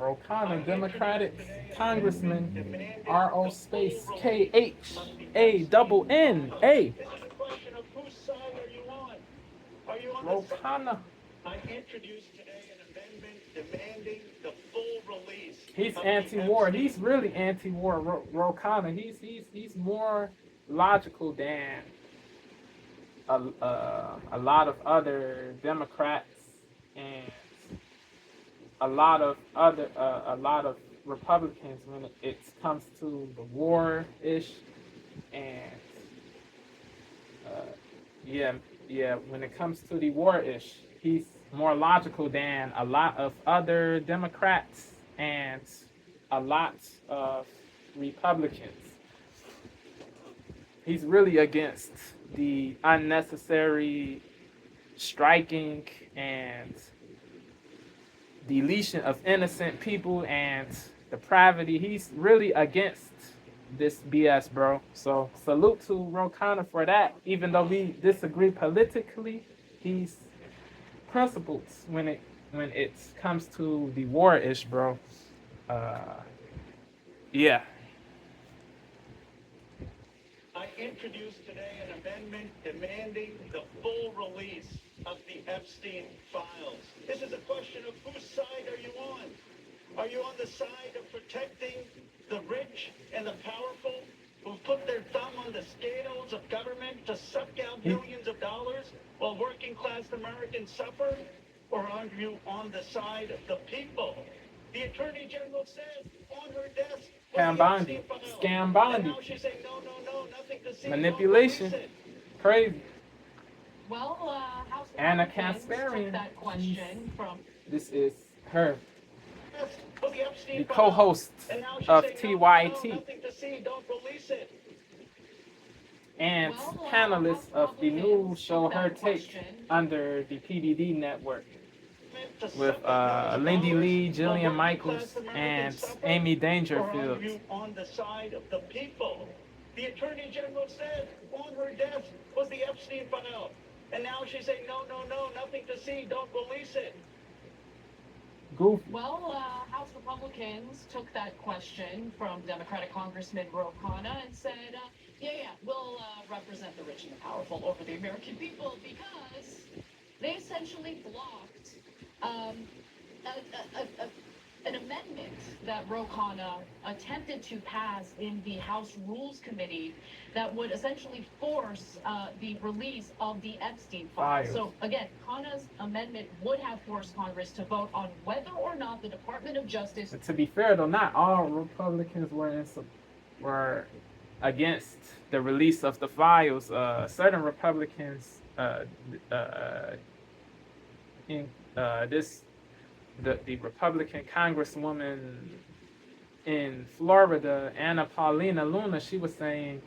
Khanna, Democratic Congressman, R.O. space Khanna. This is a question of whose side are you on? Are you on the side? Khanna. I introduced today an amendment demanding the full release He's of the anti-war. Epstein. He's really anti-war. Khanna. He's more logical than a lot of other Democrats and a lot of Republicans when it comes to the war ish and uh, yeah, when it comes to the war ish, he's more logical than a lot of other Democrats and a lot of Republicans. He's really against the unnecessary striking and deletion of innocent people and depravity. He's really against this BS, bro. So salute to Rokana for that. Even though we disagree politically, he's principled when it comes to the war ish, bro. Uh, yeah. I introduced today an amendment demanding the full release of the Epstein files. This is a question of whose side are you on? Are you on the side of protecting the rich and the powerful who put their thumb on the scales of government to suck out millions of dollars while working class Americans suffer? Or are you on the side of the people? The Attorney General says on her desk was the Epstein file. Scam And Bondi. now she's saying, no, nothing to see. Manipulation. Crazy. Well, House Anna Republicans took Kasparian. that question from. This is her, The the co-host of TYT. nothing to see, don't release it. And Well, panelist of the new Republicans show took Her that Take question. under the PDD network with With Lindy Lee, Jillian Michaels, and Amy Or are Dangerfield. you on the side of the people? The Attorney General said on her desk was the Epstein file. And now she's saying, no, nothing to see, don't release it. Goofy. Well, House Republicans took that question from Democratic Congressman Ro Khanna and said, we'll represent the rich and the powerful over the American people because they essentially blocked an amendment that Ro Khanna attempted to pass in the House Rules Committee that would essentially force the release of the Epstein files. So again, Khanna's amendment would have forced Congress to vote on whether or not the Department of Justice. But to be fair, though, not all Republicans were against the release of the files. Certain Republicans in the Republican Congresswoman in Florida, Anna Paulina Luna, she was saying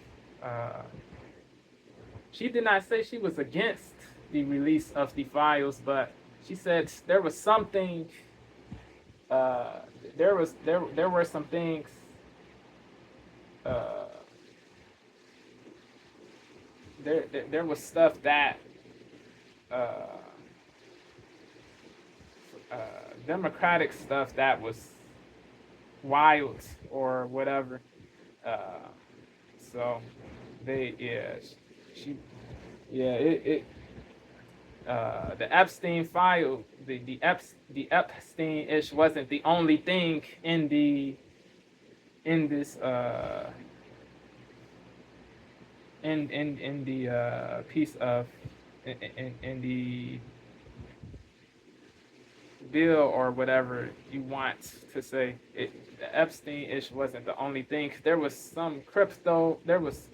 she did not say she was against the release of the files, but she said there was something. There were some things. There was stuff that Democratic stuff that was wild or whatever. So she the Epstein file, the Epstein ish wasn't the only thing in this in the piece of in the bill or whatever you want to say. The Epstein ish wasn't the only thing. There was some crypto. There was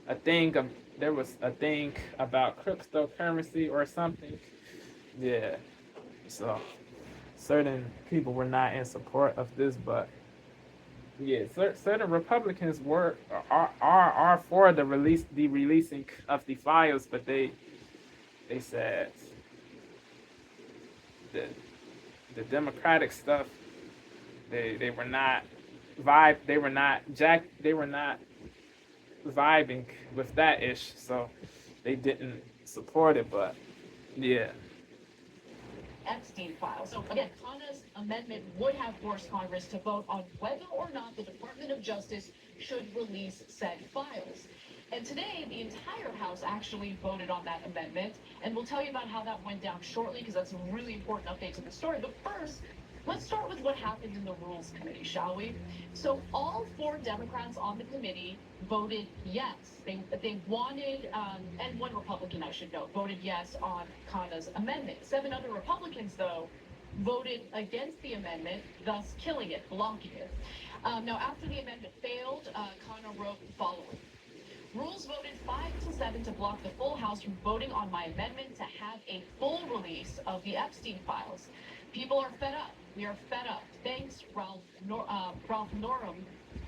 a thing about cryptocurrency or something. Yeah. So certain people were not in support of this, but yeah, certain Republicans are for the releasing of the files, but they said the Democratic stuff, they were not vibing with that ish, so they didn't support it. But yeah, Epstein files. So again, Khanna's amendment would have forced Congress to vote on whether or not the Department of Justice should release said files. And today, the entire House actually voted on that amendment, and we'll tell you about how that went down shortly, because that's a really important update to the story. But first, let's start with what happened in the Rules Committee, shall we? So all 4 Democrats on the committee voted yes. They wanted, and 1 Republican, I should note, voted yes on Khanna's amendment. 7 other Republicans, though, voted against the amendment, thus killing it, blocking it. Now, after the amendment failed, Khanna wrote the following. Rules voted 5-7 to block the full House from voting on my amendment to have a full release of the Epstein files. People are fed up. We are fed up. Thanks, Ralph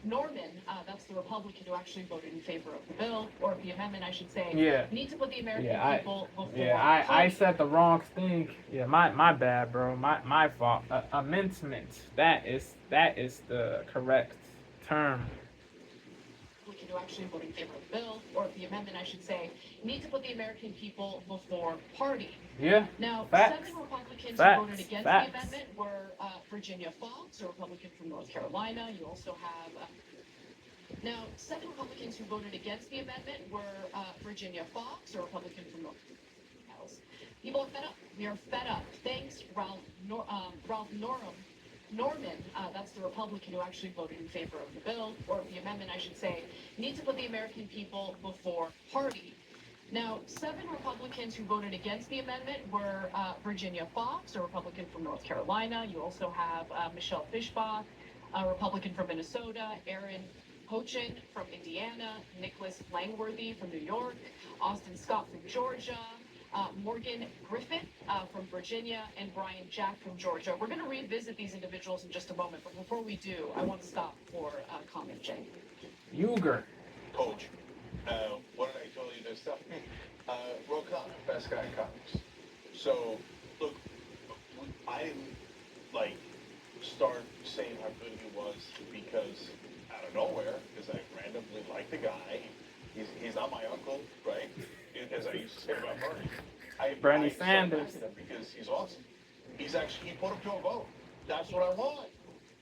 Norman, that's the Republican who actually voted in favor of the bill, or the amendment, I should say. Yeah. Need to put the American people before. Yeah, I said the wrong thing. Yeah, my bad, bro. My fault. Amendment. That is the correct term. Who actually voted in favor of the bill, or the amendment, I should say, need to put the American people before party. Yeah. Now, Facts. 7 Republicans Facts. who voted against Facts. the amendment were Virginia Fox, a Republican from North Carolina. You also have now 7 Republicans who voted against the amendment were Virginia Fox, a Republican from North Carolina. People are fed up. We are fed up. Thanks, Ralph Norman, that's the Republican who actually voted in favor of the bill, or the amendment, I should say, need to put the American people before party. Now, 7 Republicans who voted against the amendment were Virginia Fox, a Republican from North Carolina. You also have Michelle Fischbach, a Republican from Minnesota, Aaron Hochin from Indiana, Nicholas Langworthy from New York, Austin Scott from Georgia, Morgan Griffith from Virginia, and Brian Jack from Georgia. We're going to revisit these individuals in just a moment, but before we do, I want to stop for comment, Jay. Uger. Coach, what did I tell you this stuff? Khanna, best guy in comics. So, look, I didn't, start saying how good he was because out of nowhere, because I randomly liked the guy. He's not my uncle, right? As I used to say about Bernie Sanders. Because he's awesome. He put him to a vote. That's what I want.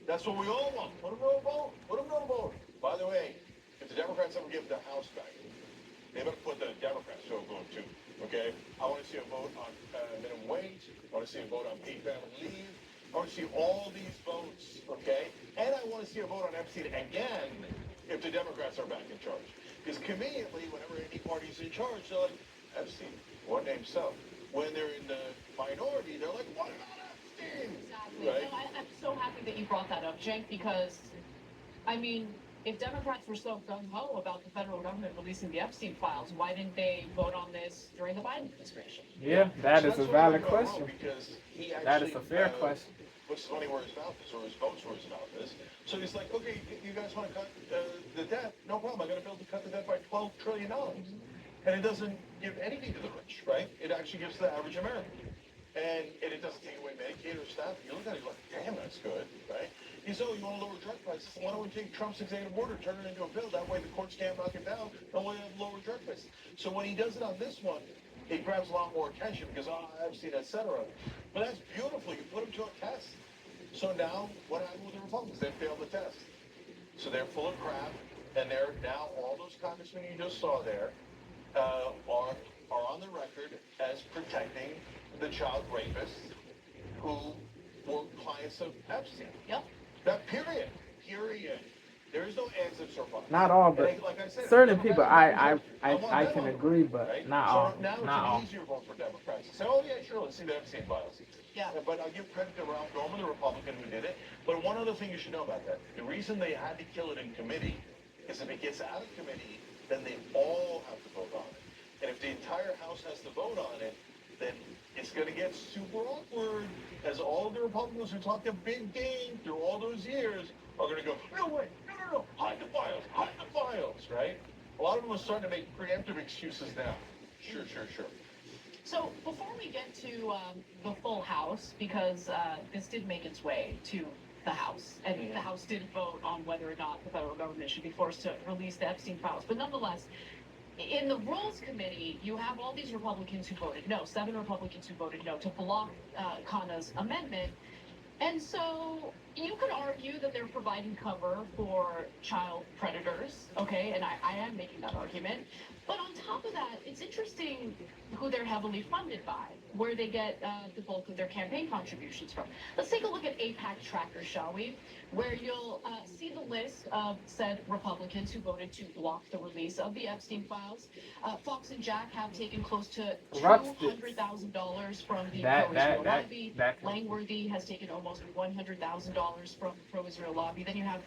That's what we all want. Put him to a vote. Put him to a vote. By the way, if the Democrats ever give the House back, they better put the Democrats to a vote too. Okay? I want to see a vote on minimum wage. I want to see a vote on paid family leave. I want to see all these votes. Okay? And I want to see a vote on Epstein again if the Democrats are back in charge. Because conveniently, whenever any party's in charge, they're like, Epstein, one name so. When they're in the minority, they're like, what about Epstein? Exactly. Right? No, I'm so happy that you brought that up, Cenk, because, I mean, if Democrats were so gung-ho about the federal government releasing the Epstein files, why didn't they vote on this during the Biden administration? Yeah, that is a valid question. Because he actually, That is a fair question. puts his money where his mouth is, or his votes where his mouth is. So he's like, okay, you guys want to cut the debt? No problem. I'm going to be able to cut the debt by $12 trillion. And it doesn't give anything to the rich, right? It actually gives to the average American. And it doesn't take away Medicaid or stuff. You look at it, you're like, damn, that's good, right? He said, oh, you want to lower drug prices? Why don't we take Trump's executive order, turn it into a bill? That way the courts can't knock it down. That way have lower drug prices. So when he does it on this one, it grabs a lot more attention because, Epstein, et cetera. But that's beautiful. You put him to a test. So now, what happened with the Republicans? They failed the test. So they're full of crap, and they're now, all those congressmen you just saw there are on the record as protecting the child rapists who were clients of Epstein. Yep. That period. There is no ands, ifs, or buts. Not all, but like I said, certain people I want can them, agree, but right? not so all. now it's Not all. an easier vote for Democrats to say, oh yeah, sure, let's see the Epstein files. Yeah. But I'll give credit to Ralph Norman, the Republican who did it. But one other thing you should know about that. The reason they had to kill it in committee is if it gets out of committee, then they all have to vote on it. And if the entire House has to vote on it, then it's going to get super awkward as all of the Republicans who talked a big game through all those years are going to go, no, wait, no, hide the files, right? A lot of them are starting to make preemptive excuses now. Sure. So before we get to the full House, because this did make its way to the House, and the House did vote on whether or not the federal government should be forced to release the Epstein files. But nonetheless, in the Rules Committee, you have all these Republicans who voted no, 7 Republicans who voted no to block Khanna's amendment. And so you could argue that they're providing cover for child predators, okay? And I am making that argument. But on top of that, it's interesting who they're heavily funded by, where they get the bulk of their campaign contributions from. Let's take a look at APAC Tracker, shall we? Where you'll see the list of said Republicans who voted to block the release of the Epstein files. Fox and Jack have taken close to $200,000 from the pro-Israel lobby. Langworthy has taken almost $100,000 from the pro-Israel lobby. Then you have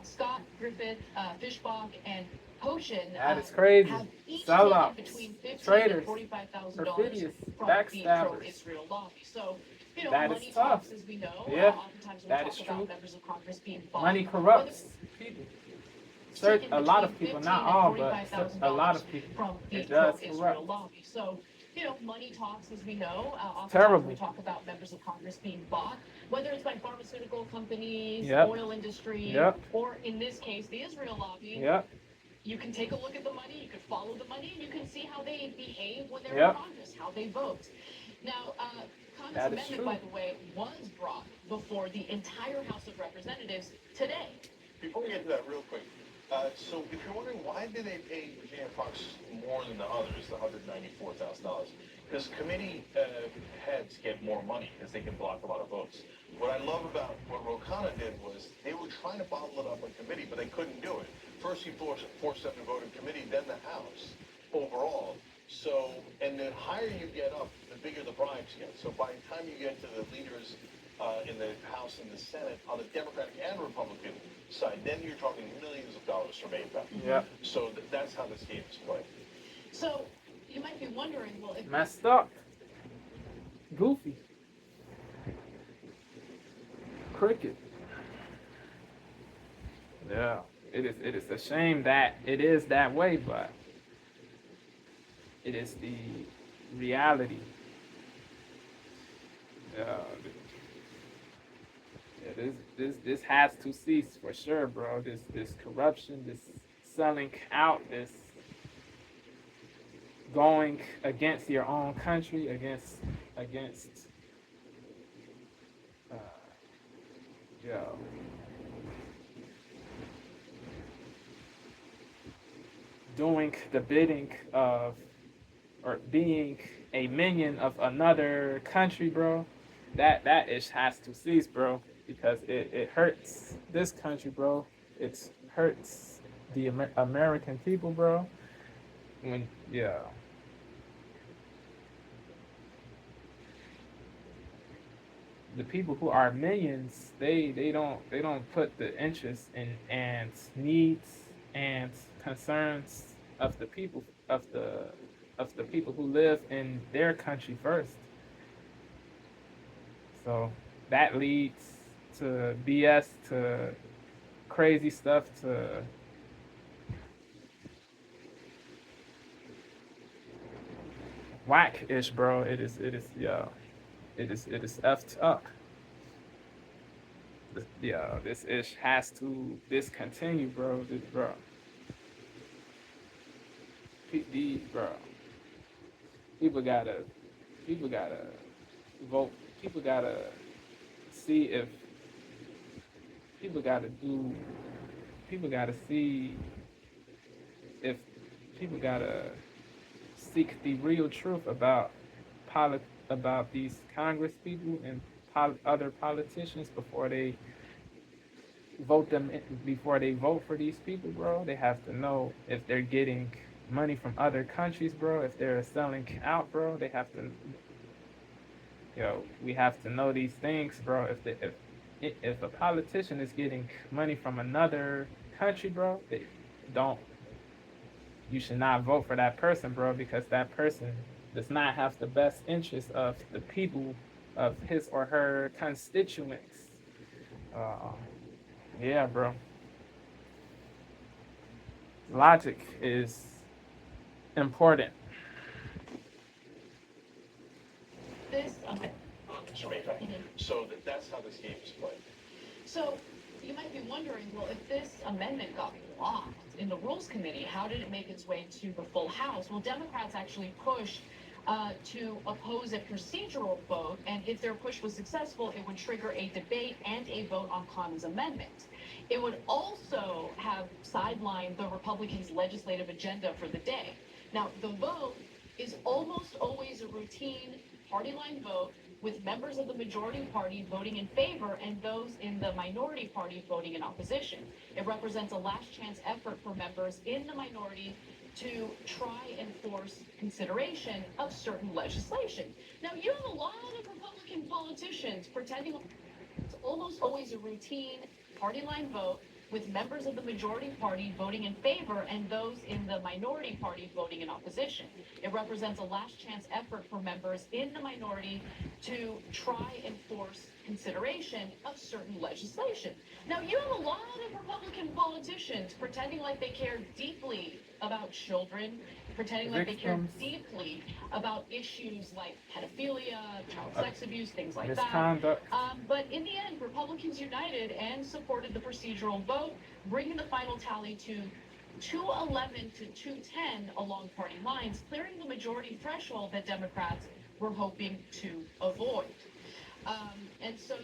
Scott, Griffith, Fishbach, and Potion. That is crazy. Have each Sellouts, taken between $15,000 traitors, and $45,000 perfidious, from the backstabbers. pro-Israel lobby. So, That money is tough. talks, as we know. Yeah, Oftentimes we that talk is about true. members of Congress being bought. Money corrupts people. A lot of people, not all, but a lot of people. From the It does pro-Israel corrupt. lobby. So, money talks, as we know. Oftentimes Terrible. we talk about members of Congress being bought, whether it's by pharmaceutical companies, Yep. oil industry, Yep. or in this case, the Israel lobby. Yep. You can take a look at the money, you can follow the money, and you can see how they behave when they're Yep. in Congress, how they vote. Now, Khanna's That is amendment, true. by the way, was brought before the entire House of Representatives today. Before we get to that real quick, so if you're wondering why did they pay Virginia Fox more than the others, the $194,000? Because committee heads get more money because they can block a lot of votes. What I love about what Ro Khanna did was they were trying to bottle it up in committee, but they couldn't do it. First, he forced them to vote in committee, then the House overall. So, and the higher you get up, the bigger the bribes get. So by the time you get to the leaders in the House and the Senate on the Democratic and Republican side, then you're talking millions of dollars from APAC. Yeah. So that's how this game is played. So, you might be wondering, well, if Messed up. Goofy. Cricket. Yeah. It is a shame that it is that way, but it is the reality. This has to cease for sure, bro. This corruption, this selling out, this going against your own country, against doing the bidding of, or being a minion of another country, bro. That ish has to cease, bro, because it hurts this country, bro. It hurts the American people, bro. The people who are minions, they don't put the interests and needs and concerns of the people who live in their country first. So that leads to BS, to crazy stuff, to whack-ish, bro. It is effed up. This ish has to discontinue, bro. Bro. People gotta vote. People gotta see if. People gotta see if. People gotta seek the real truth about these Congress people and other politicians before they vote for these people, bro. They have to know if they're getting money from other countries, bro. If they're selling out, bro, they have to. We have to know these things, bro. If a politician is getting money from another country, bro, you should not vote for that person, bro, because that person does not have the best interest of the people, of his or her constituents. Yeah, bro. Logic is important. Okay. So that's how this game is played. So you might be wondering, well, if this amendment got blocked, in the Rules Committee. How did it make its way to the full House? Well, Democrats actually pushed to oppose a procedural vote, and if their push was successful, it would trigger a debate and a vote on Khanna's amendment. It would also have sidelined the Republicans' legislative agenda for the day. Now, the vote is almost always a routine party line vote, with members of the majority party voting in favor and those in the minority party voting in opposition. It represents a last chance effort for members in the minority to try and force consideration of certain legislation. Now, you have a lot of Republican politicians pretending it's almost always a routine party line vote, with members of the majority party voting in favor and those in the minority party voting in opposition. It represents a last chance effort for members in the minority to try and force consideration of certain legislation. Now, you have a lot of Republican politicians pretending like they care deeply about children, pretending like they care deeply about issues like pedophilia, child sex abuse, things like misconduct. But in the end, Republicans united and supported the procedural vote, bringing the final tally to 211 to 210 along party lines, clearing the majority threshold that Democrats were hoping to avoid. And so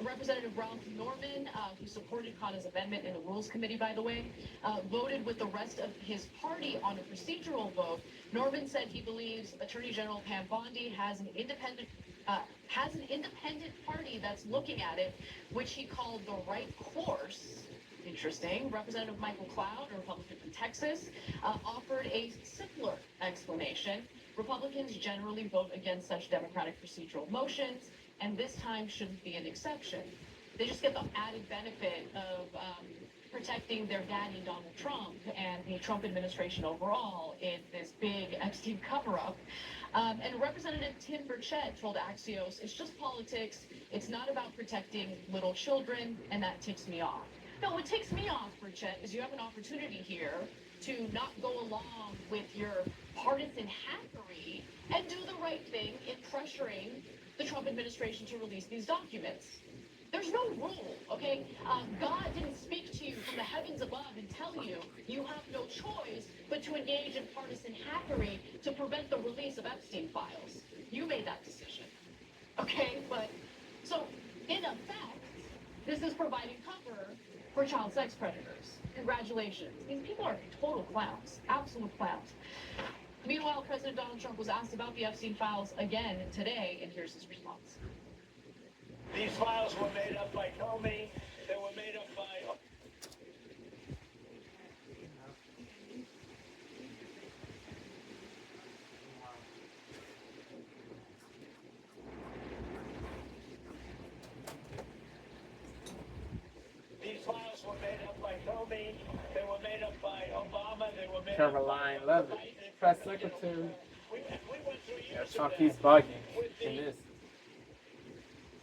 Representative Ralph Norman, who supported Khanna's amendment in the Rules Committee, by the way, voted with the rest of his party on a procedural vote. Norman said he believes Attorney General Pam Bondi has an independent party that's looking at it, which he called the right course. Interesting. Representative Michael Cloud, a Republican from Texas, offered a simpler explanation. Republicans generally vote against such democratic procedural motions, and this time shouldn't be an exception. They just get the added benefit of protecting their daddy, Donald Trump, and the Trump administration overall in this big Epstein cover-up. And Representative Tim Burchett told Axios, it's just politics. It's not about protecting little children, and that ticks me off. No, what ticks me off, Burchett, is you have an opportunity here to not go along with your partisan hackery and do the right thing in pressuring the Trump administration to release these documents. There's no rule, okay? God didn't speak to you from the heavens above and tell you you have no choice but to engage in partisan hackery to prevent the release of Epstein files. You made that decision, okay? But, so, in effect, this is providing cover for child sex predators. Congratulations. These people are total clowns, absolute clowns. Meanwhile, President Donald Trump was asked about the Epstein files again today, and here's his response. These files were made up by Comey. They were made up by... These files were made up by Comey. They were made up by Obama. They were made Caroline up by Levitt, press secretary. We went through years Trump, of he's that. bugging in this.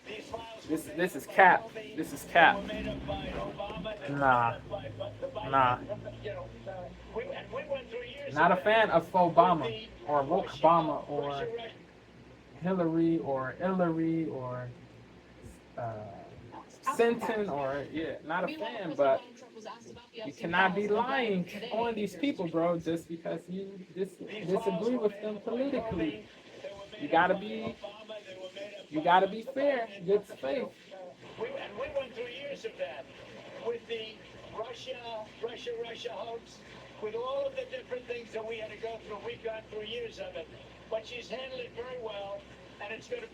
These files This is cap. This is cap. were made up by Obama. They were Nah. made up by the Biden. Nah. You know, we went through years Not a of fan that. of Obama or woke Russia, Obama or Russia, Hillary or Hillary or Sinton or not a Meanwhile, fan, President but Donald Trump was asked about the you Epstein cannot be files lying again today, on and these here's people, his bro, response. just because you These disagree files with were them made up by politically. Comey. They were made You up gotta by be, Obama. They were made up you by gotta be the fair, Biden. good faith. We went through years of that with the Russia hoax, with all of the different things that we had to go through. We've gone through years of it, but she's handled it very well, and it's going to.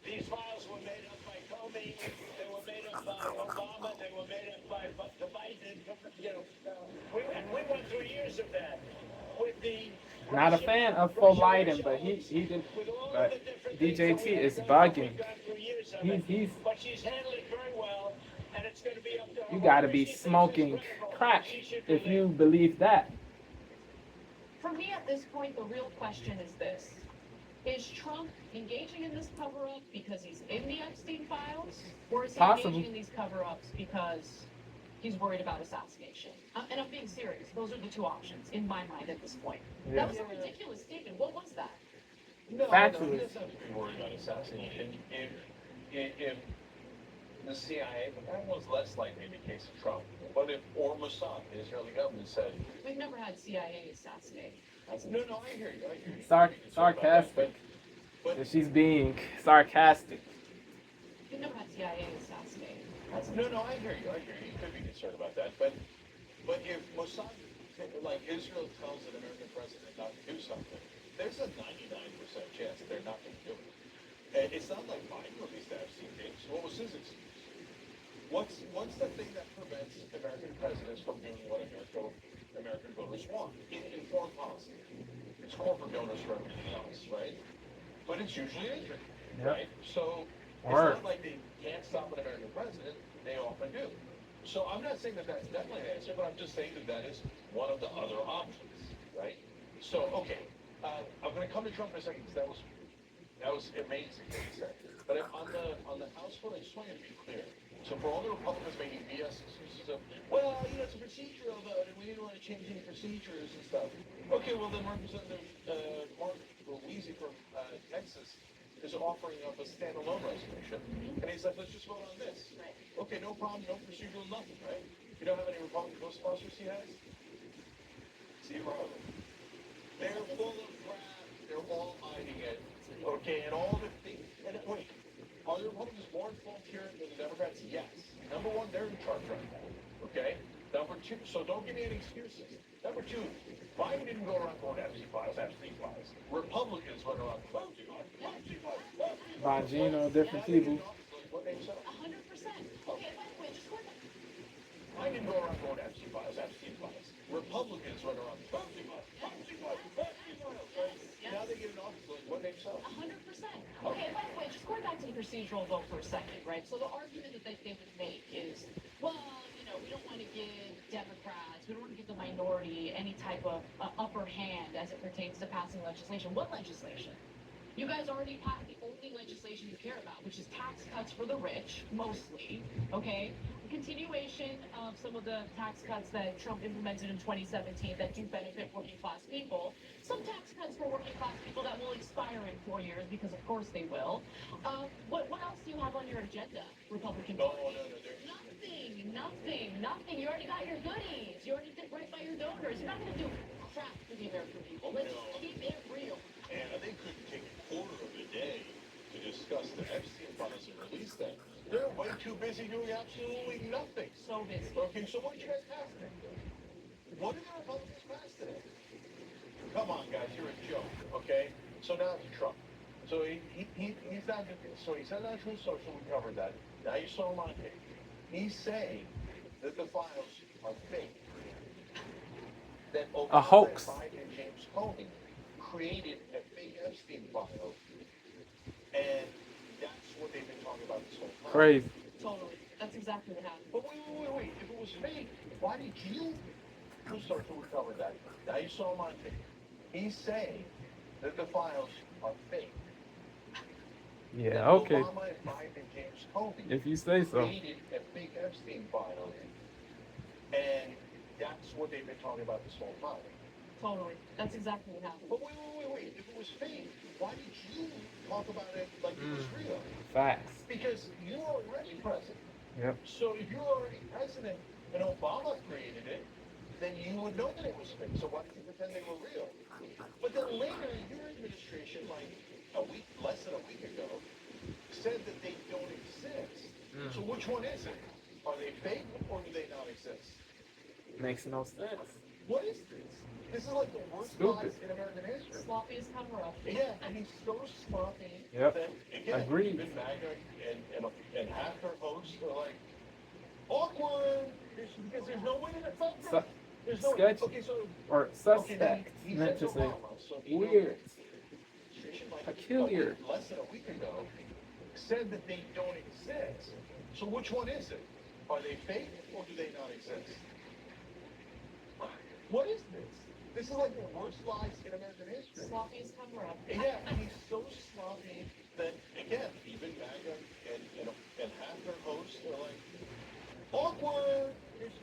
These files were made up by Comey. They were made up by Obama. They were made up by the Biden. You know, we went through years of that with the. Not a fan of Fo Biden, but he did. But DJT is bugging. He's But she's handled it very well, and it's going to be up to her. you gotta be smoking crack if you believe that. For me, at this point, the real question is this. Is Trump engaging in this cover-up because he's in the Epstein files? Or is he Possible. engaging in these cover-ups because he's worried about assassination? And I'm being serious. Those are the two options, in my mind, at this point. Yeah. That was a ridiculous statement. What was that? No, Factually. he doesn't have to be worried about assassination. If the CIA, but that was less likely in the case of Trump. But if, or Mossad, the Israeli government said, We've never had CIA assassinate. no, I hear you, I hear you. Sarcastic. But She's being sarcastic. We've never had CIA assassinate. no, I hear you, I hear you. You could be concerned about that. But if Mossad, like Israel tells an American president not to do something, there's a 99% chance that they're not going to do it. And it's not like Biden released the Epstein tapes. What was his excuse? What's the thing that prevents American presidents from doing what American voters want in foreign policy? It's corporate donors for everything else, right? But it's usually Israel, right? So it's not like they can't stop an American president. They often do. So I'm not saying that that's definitely an answer, but I'm just saying that that is one of the other options, right? So, okay, I'm going to come to Trump in a second because that was amazing what he said. But on the House vote, I just want you to be clear. So for all the Republicans making BS excuses of, well, it's a procedural vote, and we didn't want to change any procedures and stuff. Okay, well then Representative Mark Louisi from Texas is offering up a standalone resolution, and he's like, let's just vote on this. Okay, no problem, no procedural, nothing, right? You know how many Republican co-sponsors he has? 0. They're full of crap. They're all hiding it. Okay, and all the things. And wait, are the Republicans more involved here than the Democrats? Yes. Number one, they're in charge right now. Okay? Number two, so don't give me any excuses. Number two, Biden didn't go around going Epstein files. Republicans went around Epstein files. Bongino, different people. What name said? 100%. Okay, by the way, just go ahead. I didn't go around going Epstein files. Republicans went around Epstein files. Now they get an office like what name said? 100%. Okay, by the way, just going back to the procedural vote for a second, right? So the argument that they would make is, well, we don't want to give Democrats, we don't want to give the minority any type of upper hand as it pertains to passing legislation. What legislation? You guys already passed the only legislation you care about, which is tax cuts for the rich, mostly, okay? A continuation of some of the tax cuts that Trump implemented in 2017 that do benefit working class people. Some tax cuts for working class people that will expire in 4 years, because of course they will. What else do you have on your agenda, Republican Party? Nothing. You already got your goodies. You already did right by your donors. You're not going to do crap for the American people. Let's keep it real. And they couldn't take a quarter of a day to discuss the Epstein files and release them. They're way too busy doing absolutely nothing. So busy. Okay, so what did you guys pass today? What did the Republicans pass today? Come on, guys, you're a joke, okay? So now it's Trump. So he's not. So he said on Truth Social, we covered that. Now you saw him on tape. He's saying that the files are fake. That A hoax. Biden and James Comey created a fake Epstein file, and that's what they've been talking about this whole time. Crazy. Totally. That's exactly what happened. But wait. If it was fake, why did you start to recover that? Now you saw him on tape. He's saying that the files are fake. Yeah, that okay. Obama and Biden and James Comey If you say so. created a fake Epstein file, and that's what they've been talking about this whole time. Totally. That's exactly what happened. But wait. If it was fake, why did you talk about it like it was real? Facts. Because you were already president. Yep. So if you were already president and Obama created it, then you would know that it was fake. So why did you pretend they were real? But then later, your administration, like less than a week ago, said that they don't exist. So which one is it? Are they fake or do they not exist? Makes no sense. What is this? This is like the worst Stupid. lies in American history. Sloppy as cover up. Yeah, and he's so sloppy Yep. that, again, Agreed. even MAGA and half their hosts are like, awkward, because there's no way to defend So, them. There's no sketchy. Okay, so, or suspect, he meant to says say. Obama, so he Weird. like, Peculiar. less than a week ago, said that they don't exist. So which one is it? Are they fake or do they not exist? What is this? This is like the worst lies in American history. Sloppy as cover up. Yeah, and he's so sloppy that, again, even MAGA and half their hosts are like, awkward,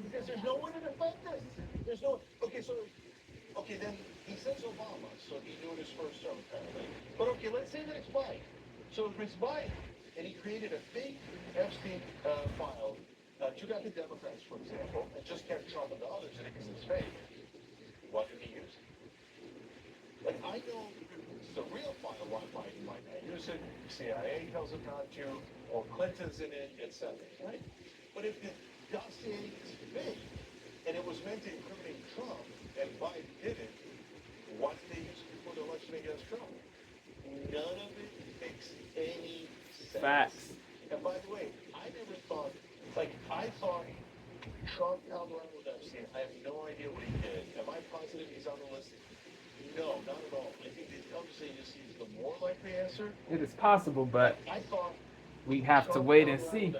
because there's no one to defend this. There's no, okay, then he says Obama, so he's doing his first term apparently. But okay, let's say that it's Biden. So if it's Biden, and he created a fake Epstein file, took out the Democrats, for example, and just kept Trump and the others in it because it's fake. What did he use? Like, I know the real file why Biden might not use it, CIA tells him not to, or Clinton's in it, etc. Right? But if the dossier is fake, and it was meant to incriminate Trump, and Biden did it, what did they use for the election against Trump? None of it makes any sense. Facts. And by the way, I never thought, like, I thought Trump held around with Epstein. I have no idea what he did. Am I positive he's on the list? No, not at all. I think the Epstein just is the more likely answer. It is possible, but I thought we have to wait and see.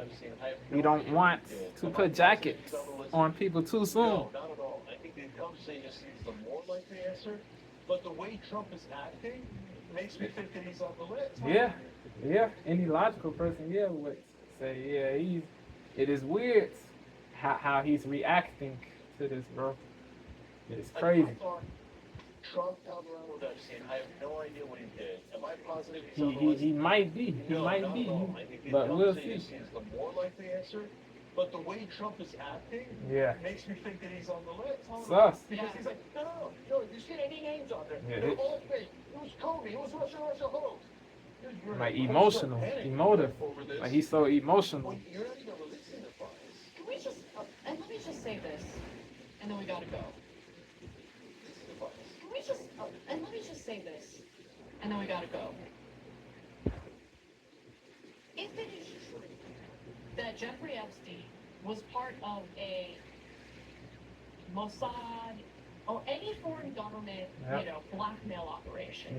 We don't want to put jackets on people too soon. No, not at all. I think the Epstein just is the more likely answer. But the way Trump is acting makes me think that he's on the list. Yeah. Any logical person, would say, it is weird how he's reacting to this, bro. It's crazy. I thought Trump held around with Epstein. I have no idea what he did. Am I positive he's on the list? He might be. No, not at all. I think the But we'll Epstein see. is the more likely answer. But the way Trump is acting makes me think that he's on the list. Sus. Because he's like, no, you see any names on there? Yeah, They're all fake. It was Comey. It was Russia hoax. You're Like so emotional, panicked emotive. over this. Like he's so emotional. Well, you're not even releasing the files. Can we just, and let me just say this, and then we gotta go. Releasing the files. Can we just, and let me just say this, and then we gotta go. If it is true that Jeffrey Epstein was part of a Mossad or any foreign government, blackmail operation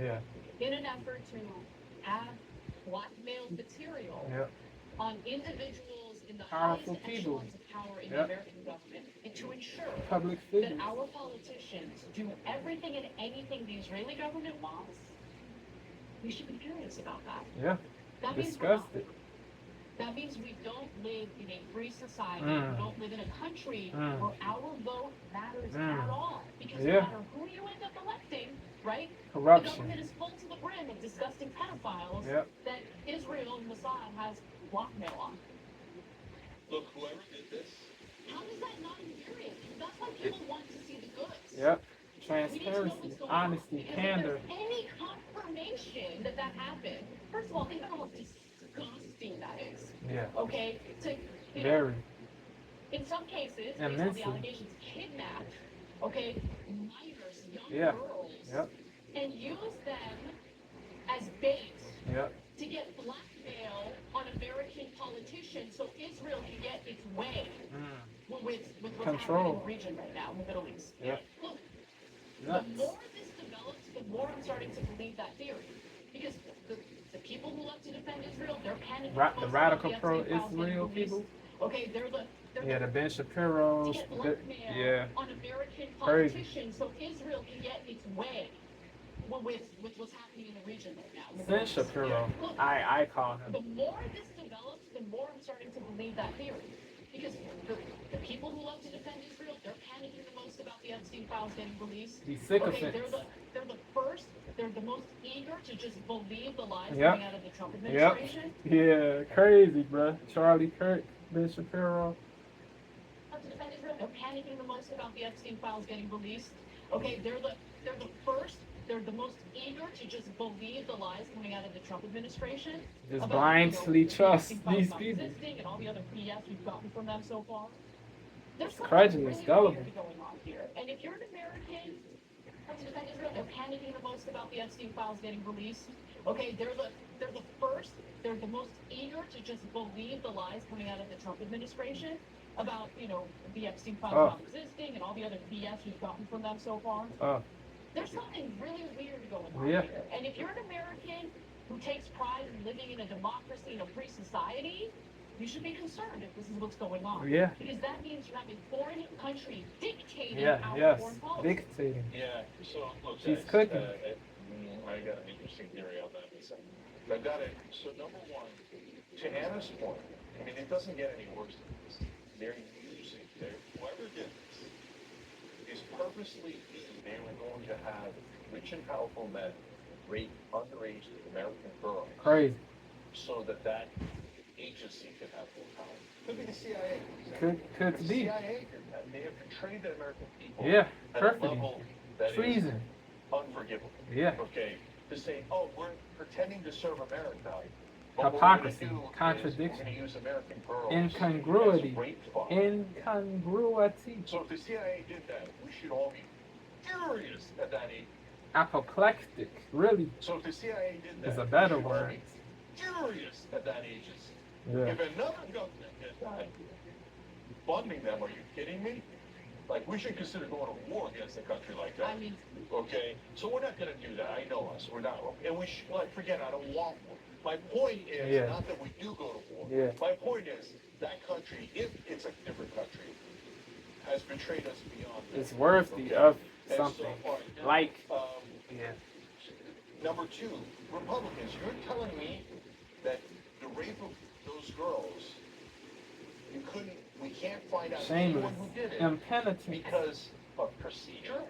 in an effort to have blackmail material on individuals in the Powerful highest people. echelons of power in the American government, and to ensure Public that figures. our politicians do everything and anything the Israeli government wants, we should be curious about that. Yeah. That means we're not. Disgusted. That means we don't live in a free society. Mm. We don't live in a country Mm. where our vote matters Mm. at all. Because Yeah. no matter who you end up electing, right? The Corruption. government is full to the brim of disgusting pedophiles Yep. that Israel and Mossad has blackmail on. Look, whoever did this, How does that not infuriate you? That's why people want to see the goods. Yep. We need to know Transparency, what's going on. honesty, Because candor. if there's any confirmation that that happened, first of all, think about how disgusting that is. Yeah. Okay? To, Very. in some cases, based on Immensely. the allegations, kidnap, okay, minors, young Yeah. girls, Yep. and use them as bait Yep. to get blackmail on American politicians so Israel can get its way Mm. with what's Control. happening in the region right now in the Middle East. Yeah. Look, Nuts. the more this develops, the more I'm starting to believe that theory. Because the people who love to defend Israel, they're panicking. The radical pro-Israel pro-Israel people. Okay, they're Yeah, the Ben to Shapiro's. get blackmail Yeah. on American Crazy. politicians so Israel can get its way with what's happening in the region right now. in the Ben Middle East. Shapiro. Look, I call him. the more this develops, the more I'm starting to believe that theory. Because the people who love to defend Israel, they're panicking the most about the Epstein files getting released. These Okay, sycophants. they're the first, they're the most eager to just believe the lies Yep. coming out of the Trump Yep. administration. Yeah, crazy, bruh. Charlie Kirk, Ben Shapiro. Love to defend Israel, they're panicking the most about the Epstein files getting released. Okay, they're the first, they're the most eager to just believe the lies coming out of the Trump administration. Just about, blindly the trust Epstein files these not people. existing and all the other BS we've gotten from them so far. There's something Credulous, really gullible. weird going on here. And if you're an American, love to defend Israel, they're panicking the most about the Epstein files getting released. Okay, they're the first, they're the most eager to just believe the lies coming out of the Trump administration about, the Epstein files Oh. not existing and all the other BS we've gotten from them so far. Oh, There's something really weird going on Yeah. here. And if you're an American who takes pride in living in a democracy, in a free society, you should be concerned if this is what's going on. yeah. Because that means you have a foreign country dictating Yeah, our yes. foreign policy. Dictating. yeah, so look, She's guys, cooking. I got an interesting theory on that in a second. I got it. So number one, to Anna's point, I mean, it doesn't get any worse than this. They're using, whoever did this is purposely thinking they were going to have rich and powerful men rape underage American girls. Crazy. so that that agency can have more power. Could be the CIA. Could The be. CIA may have betrayed the American people Yeah, at a perfidy. level that Treason. is unforgivable. Yeah. Okay, to say, oh, we're pretending to serve America. But Hypocrisy, what we're gonna do contradiction, is we're going to use American girls incongruity, as rape farms. incongruity, So if the CIA did that, we should all be furious at that age. apoplectic, really So if the CIA did that, is a better we should all word. be furious at that agency. Yeah. If another government did that, funding them, are you kidding me? Like, we should consider going to war against a country like that. I mean, Okay, so we're not gonna do that, I know us, we're not, and we should, like, forget, I don't want war. My point is, Yeah. not that we do go to war. Yeah. My point is, that country, if it's a different country, has betrayed us beyond that. It's worthy Okay? of And something. so, all right, now, Like, um, yeah, number two, Republicans, you're telling me that the rape of those girls, we can't find out shameless, anyone who did it impenitent. because of procedure?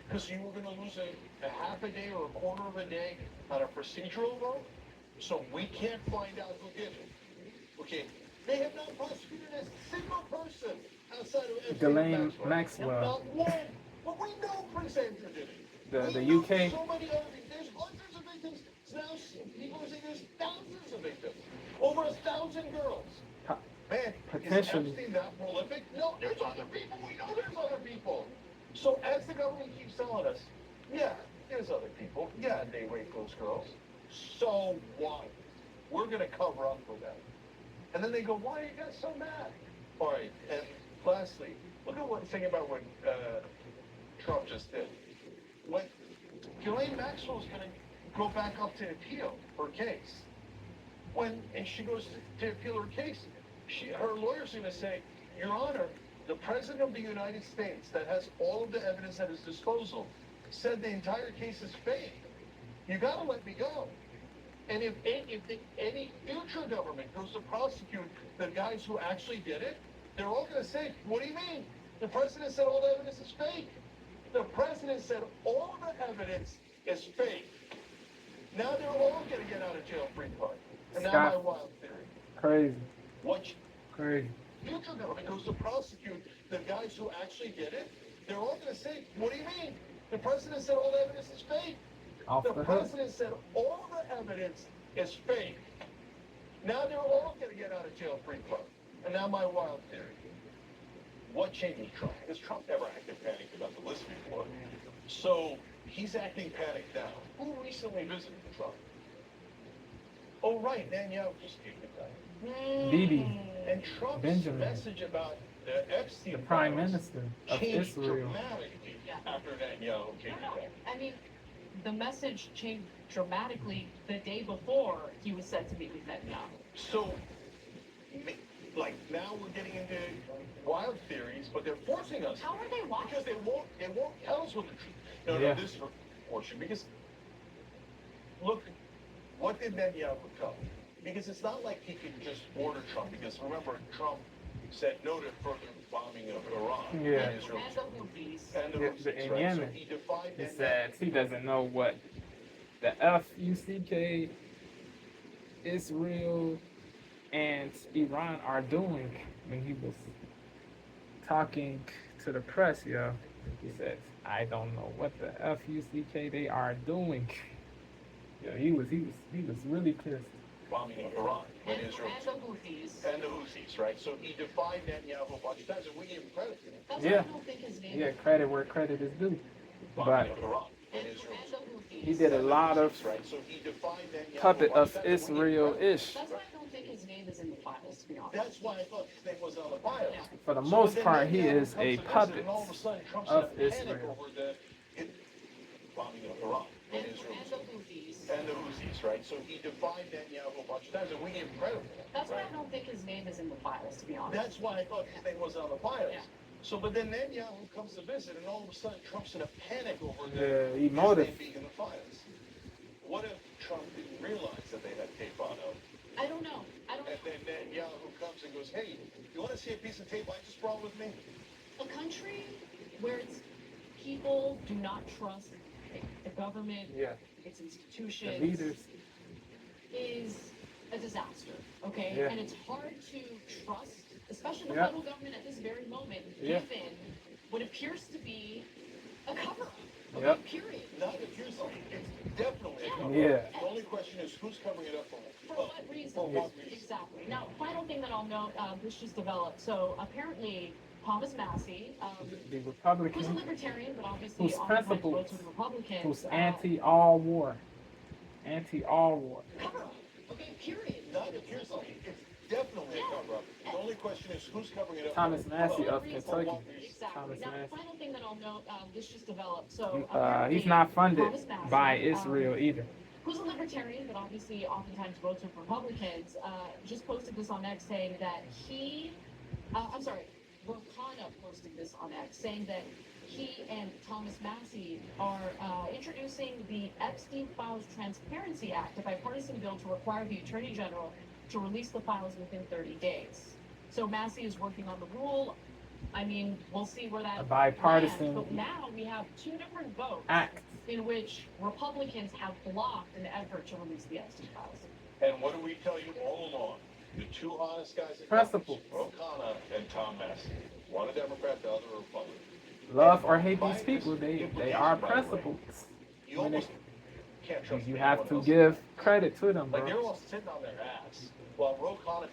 Because you were gonna lose a half a day or a quarter of a day on a procedural vote? So we can't find out who did it. Okay, they have not prosecuted a single person outside of Epstein Ghislaine and Maxwell. Not one. But we know Prince Andrew did it. The We know UK. so many other things. There's hundreds of victims. Now people are saying there's thousands of victims. Over 1,000 girls. Man, Potentially. is Epstein that prolific? No, there's other people. We know there's other people. So as the government keeps telling us, yeah, there's other people. Yeah, they rape those girls. So what? We're going to cover up for them. And then they go, why are you guys so mad? All right, and lastly, look at one thing about what Trump just did. When Ghislaine Maxwell's going to go back up to appeal her case. And she goes to appeal her case, her lawyer's going to say, Your Honor, the President of the United States that has all of the evidence at his disposal said the entire case is fake. You got to let me go. And if any future government goes to prosecute the guys who actually did it, they're all going to say, what do you mean? The President said all the evidence is fake. The President said all the evidence is fake. Now they're all going to get out of jail free card. And now my wild theory. Crazy. What Crazy. future government goes to prosecute the guys who actually did it, they're all going to say, what do you mean? The President said all the evidence is fake. Off The the hook. President said all the evidence is fake. Now they're all going to get out of jail free card. And now my wild theory. What changes Trump? Has Trump never acted panicked about the list before? So he's acting panicked now. Who recently visited Trump? Oh, right, Netanyahu just gave it back. Bibi. And Trump's Benjamin. message about the Epstein The Prime files Minister of changed Israel. dramatically Yeah. after Netanyahu came back. I mean, the message changed dramatically the day before he was set to meet with Netanyahu. So, like, now we're getting into wild theories, but they're forcing us. How are they watching? Because they won't tell us what the truth. No, Yeah. this portion, because look, what did Netanyahu become? Because it's not like he could just order Trump, because remember, Trump said no to further bombing of Iran Yeah. and Israel. And the Houthis. And the Yeah, Houthis, in right? So Yemen. he defied He Netanyahu. said he doesn't know what the FUCK, Israel, and Iran are doing when he was talking to the press, yo. He said, I don't know what the FUCK they are doing. Yo, he was really pissed. Bombing of Iran and And Israel. the Houthis. And the Houthis, right? So he defied Netanyahu a bunch of times, and we gave him credit for That's Yeah. why I don't think his name Yeah, credit where credit is due. bombing But of Iran and, and Israel. and the Houthis. he did a lot of Right? So he defied Netanyahu puppet a bunch of times, and we gave him credit. Israel-ish. That's why I don't think his name is in the files, to be honest. That's why I thought his name was on the file. Yeah. For the So most then part, he Netanyahu is comes a to visit, puppet and all of a sudden, Trump's of in a panic Israel. over the bombing of Iran and And Israel. the Houthis. And the Houthis, right? So he defied Netanyahu a bunch of times, and we gave him credit for that. That's why right? I don't think his name is in the files, to be honest. That's why I thought his name was on the files. Yeah. So, but then Netanyahu comes to visit, and all of a sudden Trump's in a panic over Yeah, his emotive. name being in the files. What if Trump didn't realize that they had tape on him? I don't know. I don't And then Netanyahu comes and goes, hey, you want to see a piece of tape I just brought with me? A country where its people do not trust the government, Yeah, its the institutions, leaders. is a disaster, okay? Yeah. And it's hard to trust, especially the Yep. federal government at this very moment, Yeah. given what appears to be a cover-up. Okay, Yep. period. Not appears to be. It's definitely a cover-up. Yeah. The only question is who's covering it up for? For what reason? For what reason? Exactly. Now, final thing that I'll note, this just developed. So apparently, Thomas Massey, The who's a Republican, libertarian, but obviously whose oftentimes principles, votes with Republicans. who's anti-all war. Anti-all war. Cover-up. Okay, period. Not appears to be. It's definitely a cover-up. The only question is who's covering it up Thomas for? Massey For of what Kentucky. reason? Exactly. Thomas Now, Massey. final thing that I'll note, this just developed. So He's not funded Thomas Massey, by Israel either. who's a libertarian, but obviously oftentimes votes with Republicans, just posted this on X saying that Khanna posted this on X saying that he and Thomas Massey are introducing the Epstein Files Transparency Act, a bipartisan bill to require the Attorney General to release the files within 30 days. So Massey is working on the rule. I mean, we'll see where that A bipartisan lands. But now we have two different votes act. in which Republicans have blocked an effort to release the Epstein files. And what do we tell you all along? The two honest guys in Principles. Congress, Khanna and Tom Massey. One a Democrat, the other a Republican. Love or hate these people, they are principles. You almost can't trust You anyone have to else. give credit to them, Like they're bro. all sitting on their ass. While Khanna,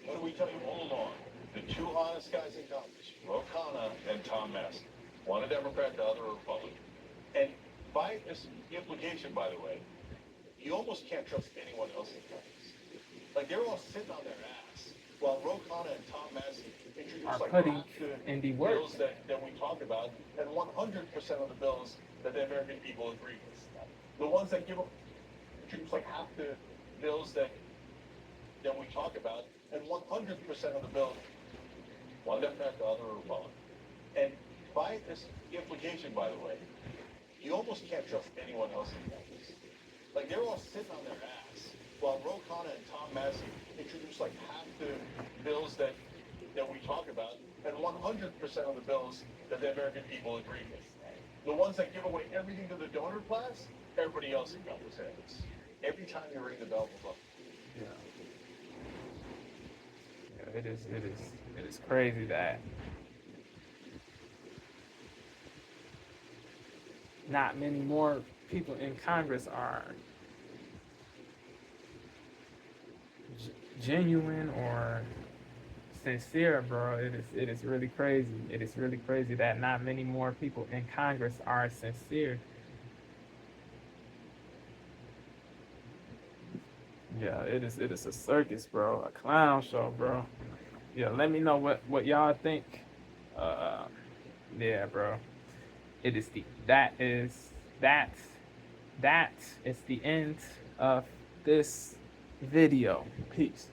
what do we tell you all along? The two honest guys in Congress, Khanna and Tom Massey. One a Democrat, the other a Republican. And by this implication, by the way, you almost can't trust anyone else in Congress. Like they're all sitting on their ass. While Khanna and Tom Massey introduce Are like putting half the in the work. bills that we talk about, and 100% of the bills that the American people agree with. The ones that introduce like half the bills that we talk about, and 100% of the bills, one Democrat, the other a Republican. And by this implication, by the way, you almost can't trust anyone else in Congress. Like they're all sitting on their ass. While Khanna and Tom Massey introduce like half the bills that we talk about, and 100% of the bills that the American people agree with. The ones that give away everything to the donor class, everybody else in Congress has. Every time you ring the bell, look. Yeah, it is crazy that not many more people in Congress are genuine or sincere, bro. It is really crazy. It is really crazy that not many more people in Congress are sincere. Yeah, it is a circus, bro. A clown show, bro. Yeah, let me know what y'all think. Yeah, bro. That is the end of this video. Peace.